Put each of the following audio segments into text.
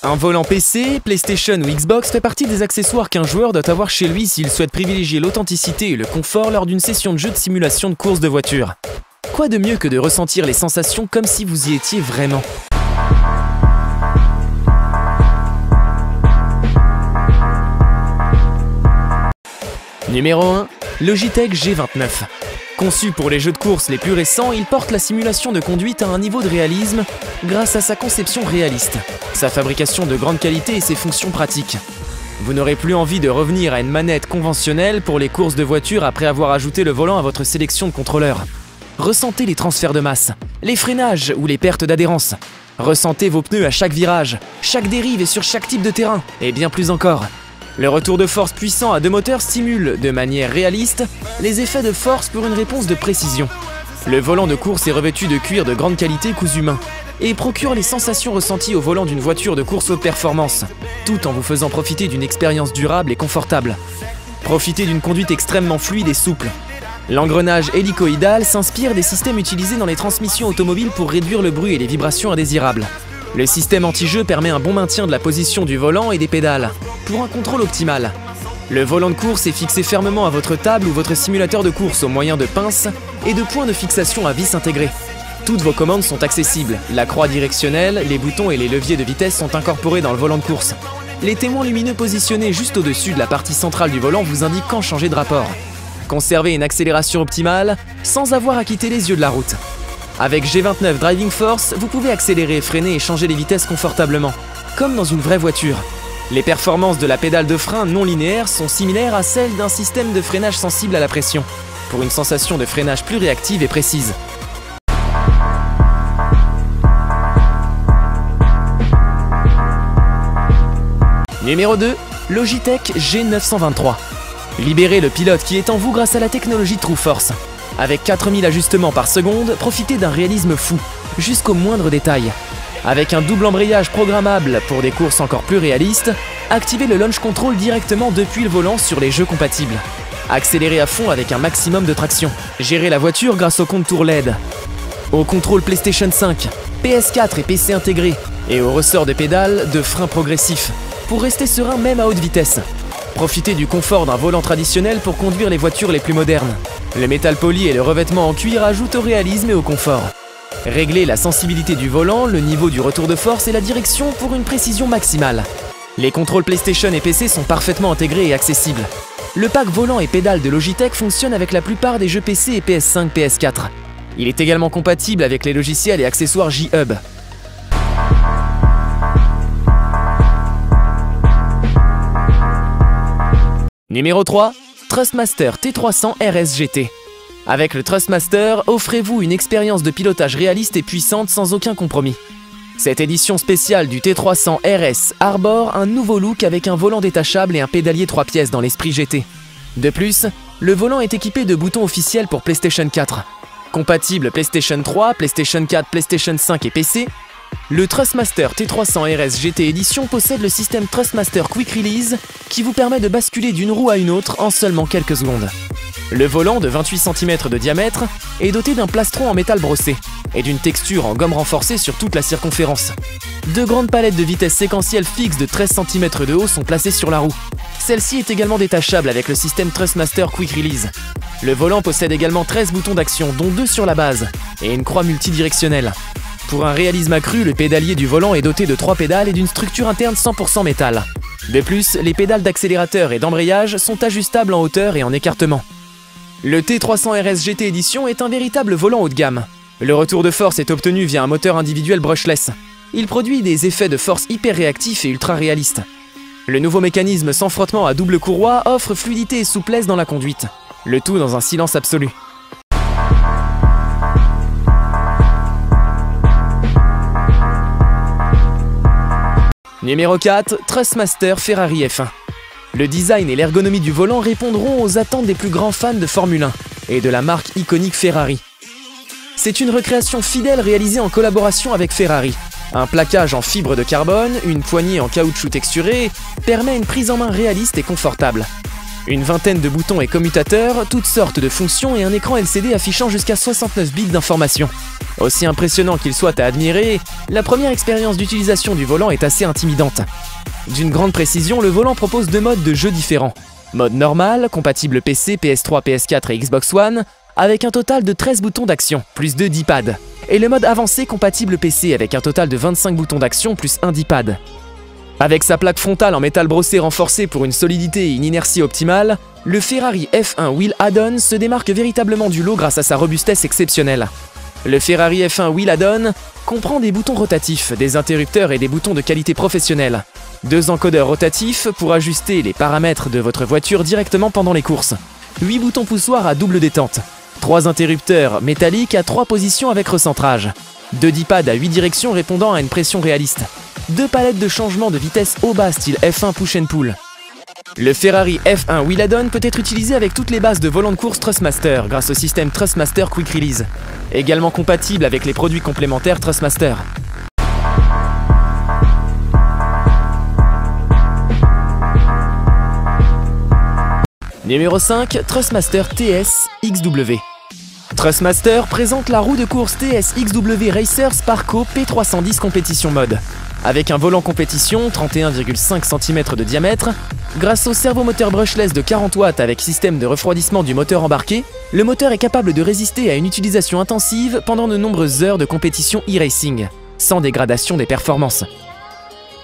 Un volant PC, PlayStation ou Xbox fait partie des accessoires qu'un joueur doit avoir chez lui s'il souhaite privilégier l'authenticité et le confort lors d'une session de jeu de simulation de course de voiture. Quoi de mieux que de ressentir les sensations comme si vous y étiez vraiment? Numéro 1. Logitech G29. Conçu pour les jeux de course les plus récents, il porte la simulation de conduite à un niveau de réalisme grâce à sa conception réaliste, sa fabrication de grande qualité et ses fonctions pratiques. Vous n'aurez plus envie de revenir à une manette conventionnelle pour les courses de voiture après avoir ajouté le volant à votre sélection de contrôleurs. Ressentez les transferts de masse, les freinages ou les pertes d'adhérence. Ressentez vos pneus à chaque virage, chaque dérive et sur chaque type de terrain, et bien plus encore. Le retour de force puissant à deux moteurs stimule, de manière réaliste, les effets de force pour une réponse de précision. Le volant de course est revêtu de cuir de grande qualité cousu main et procure les sensations ressenties au volant d'une voiture de course haute performance, tout en vous faisant profiter d'une expérience durable et confortable. Profitez d'une conduite extrêmement fluide et souple. L'engrenage hélicoïdal s'inspire des systèmes utilisés dans les transmissions automobiles pour réduire le bruit et les vibrations indésirables. Le système anti-jeu permet un bon maintien de la position du volant et des pédales, pour un contrôle optimal. Le volant de course est fixé fermement à votre table ou votre simulateur de course au moyen de pinces et de points de fixation à vis intégrés. Toutes vos commandes sont accessibles, la croix directionnelle, les boutons et les leviers de vitesse sont incorporés dans le volant de course. Les témoins lumineux positionnés juste au-dessus de la partie centrale du volant vous indiquent quand changer de rapport. Conservez une accélération optimale sans avoir à quitter les yeux de la route. Avec G29 Driving Force, vous pouvez accélérer, freiner et changer les vitesses confortablement, comme dans une vraie voiture. Les performances de la pédale de frein non linéaire sont similaires à celles d'un système de freinage sensible à la pression, pour une sensation de freinage plus réactive et précise. Numéro 2. Logitech G923. Libérez le pilote qui est en vous grâce à la technologie TrueForce. Avec 4000 ajustements par seconde, profitez d'un réalisme fou, jusqu'au moindre détail. Avec un double embrayage programmable pour des courses encore plus réalistes, activez le launch control directement depuis le volant sur les jeux compatibles. Accélérez à fond avec un maximum de traction. Gérez la voiture grâce au contour LED, au contrôle PlayStation 5, PS4 et PC intégrés, et au ressort de pédales de frein progressif, pour rester serein même à haute vitesse. Profitez du confort d'un volant traditionnel pour conduire les voitures les plus modernes. Le métal poli et le revêtement en cuir ajoutent au réalisme et au confort. Réglez la sensibilité du volant, le niveau du retour de force et la direction pour une précision maximale. Les contrôles PlayStation et PC sont parfaitement intégrés et accessibles. Le pack volant et pédale de Logitech fonctionne avec la plupart des jeux PC et PS5, PS4. Il est également compatible avec les logiciels et accessoires J-Hub. Numéro 3. Thrustmaster T300 RS GT. Avec le Thrustmaster, offrez-vous une expérience de pilotage réaliste et puissante sans aucun compromis. Cette édition spéciale du T300 RS arbore un nouveau look avec un volant détachable et un pédalier 3 pièces dans l'esprit GT. De plus, le volant est équipé de boutons officiels pour PlayStation 4. Compatible PlayStation 3, PlayStation 4, PlayStation 5 et PC, le Thrustmaster T300 RS GT Edition possède le système Thrustmaster Quick Release qui vous permet de basculer d'une roue à une autre en seulement quelques secondes. Le volant de 28 cm de diamètre est doté d'un plastron en métal brossé et d'une texture en gomme renforcée sur toute la circonférence. Deux grandes palettes de vitesse séquentielle fixes de 13 cm de haut sont placées sur la roue. Celle-ci est également détachable avec le système Thrustmaster Quick Release. Le volant possède également 13 boutons d'action, dont 2 sur la base, et une croix multidirectionnelle. Pour un réalisme accru, le pédalier du volant est doté de 3 pédales et d'une structure interne 100% métal. De plus, les pédales d'accélérateur et d'embrayage sont ajustables en hauteur et en écartement. Le T300 RS GT Edition est un véritable volant haut de gamme. Le retour de force est obtenu via un moteur individuel brushless. Il produit des effets de force hyper réactifs et ultra réalistes. Le nouveau mécanisme sans frottement à double courroie offre fluidité et souplesse dans la conduite. Le tout dans un silence absolu. Numéro 4. Thrustmaster Ferrari F1. Le design et l'ergonomie du volant répondront aux attentes des plus grands fans de Formule 1 et de la marque iconique Ferrari. C'est une recréation fidèle réalisée en collaboration avec Ferrari. Un plaquage en fibre de carbone, une poignée en caoutchouc texturé permet une prise en main réaliste et confortable. Une vingtaine de boutons et commutateurs, toutes sortes de fonctions et un écran LCD affichant jusqu'à 69 bits d'informations. Aussi impressionnant qu'il soit à admirer, la première expérience d'utilisation du volant est assez intimidante. D'une grande précision, le volant propose 2 modes de jeu différents. Mode normal, compatible PC, PS3, PS4 et Xbox One, avec un total de 13 boutons d'action, plus 2 D-pad. Et le mode avancé compatible PC avec un total de 25 boutons d'action plus 1 D-pad. Avec sa plaque frontale en métal brossé renforcée pour une solidité et une inertie optimale, le Ferrari F1 Wheel Add-on se démarque véritablement du lot grâce à sa robustesse exceptionnelle. Le Ferrari F1 Wheel Add-on comprend des boutons rotatifs, des interrupteurs et des boutons de qualité professionnelle. 2 encodeurs rotatifs pour ajuster les paramètres de votre voiture directement pendant les courses. 8 boutons poussoirs à double détente. 3 interrupteurs métalliques à 3 positions avec recentrage. 2 D-pads à 8 directions répondant à une pression réaliste. 2 palettes de changement de vitesse haut bas style F1 push and pull. Le Ferrari F1 Wheel Add-on peut être utilisé avec toutes les bases de volant de course Thrustmaster grâce au système Thrustmaster Quick Release. Également compatible avec les produits complémentaires Thrustmaster. Numéro 5, Thrustmaster TS XW. Thrustmaster présente la roue de course TS XW Racer Sparco P310 Compétition Mode. Avec un volant compétition 31,5 cm de diamètre, grâce au servomoteur brushless de 40 watts avec système de refroidissement du moteur embarqué, le moteur est capable de résister à une utilisation intensive pendant de nombreuses heures de compétition e-racing, sans dégradation des performances.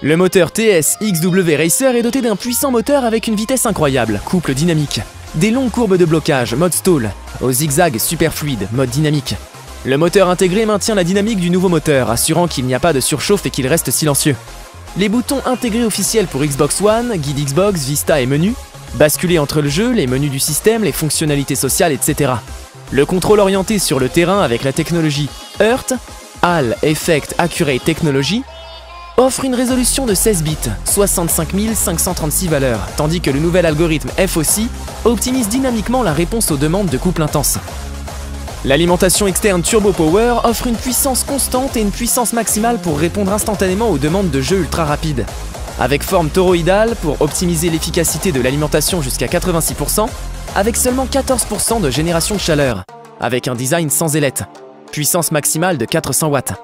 Le moteur TS XW Racer est doté d'un puissant moteur avec une vitesse incroyable, couple dynamique, des longues courbes de blocage, mode stall, au zigzag super fluide, mode dynamique. Le moteur intégré maintient la dynamique du nouveau moteur, assurant qu'il n'y a pas de surchauffe et qu'il reste silencieux. Les boutons intégrés officiels pour Xbox One, guide Xbox, Vista et menu, basculer entre le jeu, les menus du système, les fonctionnalités sociales, etc. Le contrôle orienté sur le terrain avec la technologie Earth, Hall Effect Accurate Technology, offre une résolution de 16 bits, 65 536 valeurs, tandis que le nouvel algorithme FOC optimise dynamiquement la réponse aux demandes de couple intense. L'alimentation externe Turbo Power offre une puissance constante et une puissance maximale pour répondre instantanément aux demandes de jeu ultra rapides. Avec forme toroïdale pour optimiser l'efficacité de l'alimentation jusqu'à 86%, avec seulement 14% de génération de chaleur, avec un design sans ailette. Puissance maximale de 400 watts.